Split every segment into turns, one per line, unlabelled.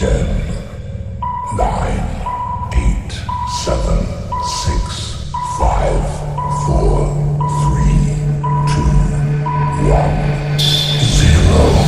10, 9, 8, 7, 6, 5, 4, 3, 2, 1, 0.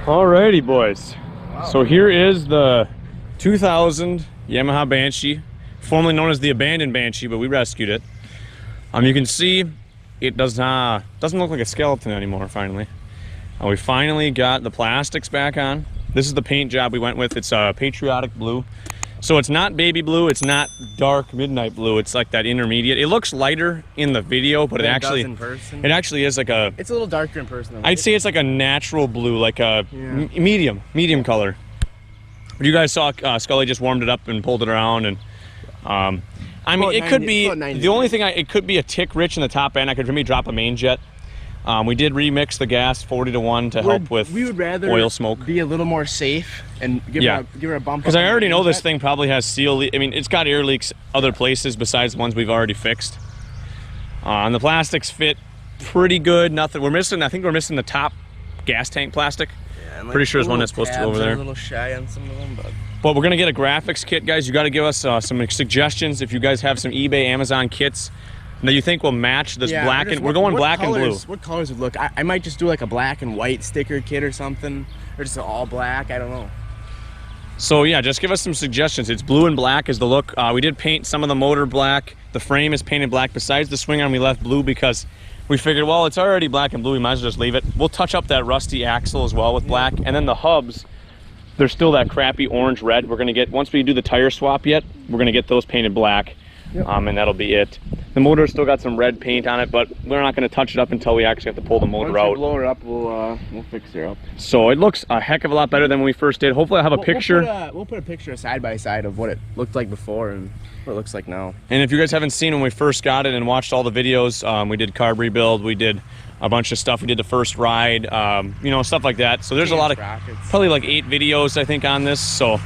Alrighty, boys. Wow. So here is the 2000 Yamaha Banshee, formerly known as the abandoned Banshee, but we rescued it. You can see it doesn't look like a skeleton anymore. Finally, we finally got the plastics back on. This is the paint job we went with. It's a patriotic blue, so it's not baby blue. It's not dark midnight blue. It's like that intermediate. It looks lighter in the video, but it actually is like a.
It's a little darker in person.
I'd say it's like a natural blue, like a medium color. But you guys saw Scully just warmed it up and pulled it around, and I mean, it could be the only thing. It could be a tick rich in the top end. I could maybe drop a main jet. We did remix the gas 40 to 1 to help with
we would rather
oil smoke.
Be a little more safe and give her a bump.
Because I already know this thing probably has seal. I mean, it's got air leaks other places besides the ones we've already fixed. And the plastics fit pretty good. Nothing. We're missing. I think we're missing the top gas tank plastic. Yeah, and like pretty sure there's one that's supposed to go over there.
A little shy on some of them,
but we're gonna get a graphics kit, guys. You got to give us some suggestions if you guys have some eBay, Amazon kits that you think will match this black and we're going black and blue.
What colors would look? I might just do like a black and white sticker kit or something, or just all black. I don't know.
So yeah, just give us some suggestions. It's blue and black is the look. We did paint some of the motor black. The frame is painted black. Besides the swing arm, we left blue because we figured, well, it's already black and blue. We might as well just leave it. We'll touch up that rusty axle as well with black, and then the hubs. There's still that crappy orange red. We're gonna get, once we do the tire swap we're gonna get those painted black. Yep. And that'll be it. The motor's still got some red paint on it, but we're not going to touch it up until we actually have to pull the motor out.
Once we blow her up, we'll fix her up.
So it looks a heck of a lot better than when we first did. Hopefully I'll have a picture.
We'll put a picture side by side of what it looked like before and what it looks like now.
And if you guys haven't seen when we first got it and watched all the videos, we did carb rebuild, we did a bunch of stuff. We did the first ride, you know, stuff like that. So there's a lot of, probably like 8 videos I think on this. So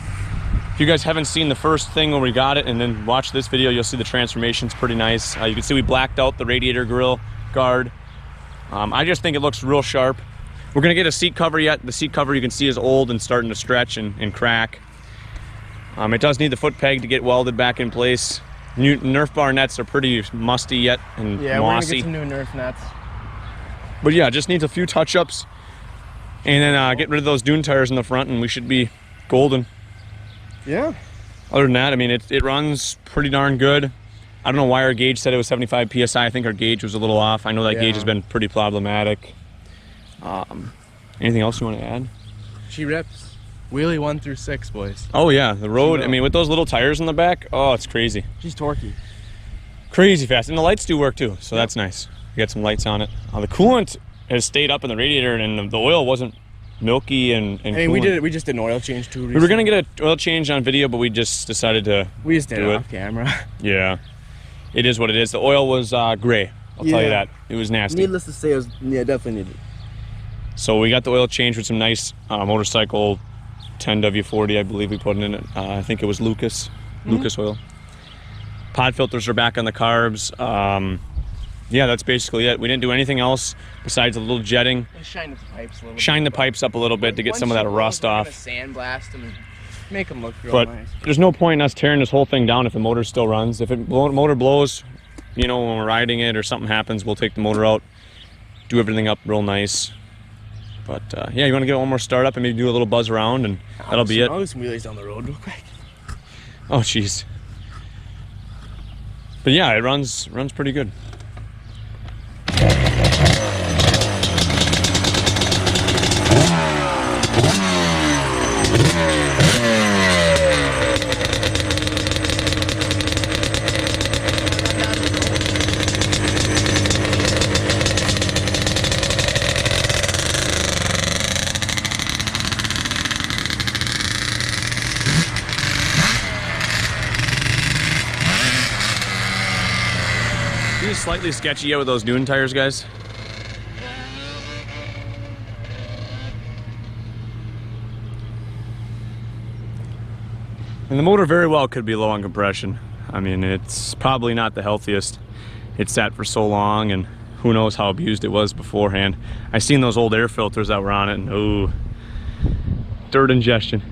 if you guys haven't seen the first thing when we got it and then watch this video, you'll see the transformation's pretty nice. You can see we blacked out the radiator grill guard. I just think it looks real sharp. We're gonna get a seat cover yet. The seat cover you can see is old and starting to stretch and crack. It does need the foot peg to get welded back in place. New Nerf bar nets are pretty musty yet and mossy.
Yeah, we're gonna get some new Nerf nets.
But yeah, just needs a few touch-ups. And then get rid of those dune tires in the front and we should be golden.
Yeah.
Other than that, I mean, it runs pretty darn good. I don't know why our gauge said it was 75 PSI. I think our gauge was a little off. I know that gauge has been pretty problematic. Anything else you want to add?
She rips. Wheelie 1 through 6, boys.
Oh yeah, the road, I mean, with those little tires in the back, oh, it's crazy.
She's torquey.
Crazy fast. And the lights do work too, so that's nice. We got some lights on it. The coolant has stayed up in the radiator and the oil wasn't milky and
I mean, we just did an oil change too recently.
We were gonna get an oil change on video, but we just decided to
we just did it off camera.
Yeah, it is what it is. The oil was gray, I'll tell you that. It was nasty.
Needless to say, it was definitely needed.
So we got the oil change with some nice motorcycle 10W40, I believe we put in it. I think it was Lucas oil. Pod filters are back on the carbs. Yeah, that's basically it. We didn't do anything else besides a little jetting.
Shine the pipes a little bit.
Shine the pipes up a little bit to get some of that rust off.
Sandblast them and make them look real
but
nice.
There's no point in us tearing this whole thing down if the motor still runs. If the motor blows, you know, when we're riding it or something happens, we'll take the motor out, do everything up real nice. But yeah, you want to get one more start up and maybe do a little buzz around and that'll be it.
I'll do some wheelies down the road real quick.
Oh, jeez. But yeah, it runs pretty good. slightly sketchy yet with those dune tires, guys. And the motor very well could be low on compression. I mean, it's probably not the healthiest. It's sat for so long, and who knows how abused it was beforehand. I seen those old air filters that were on it, and ooh, dirt ingestion.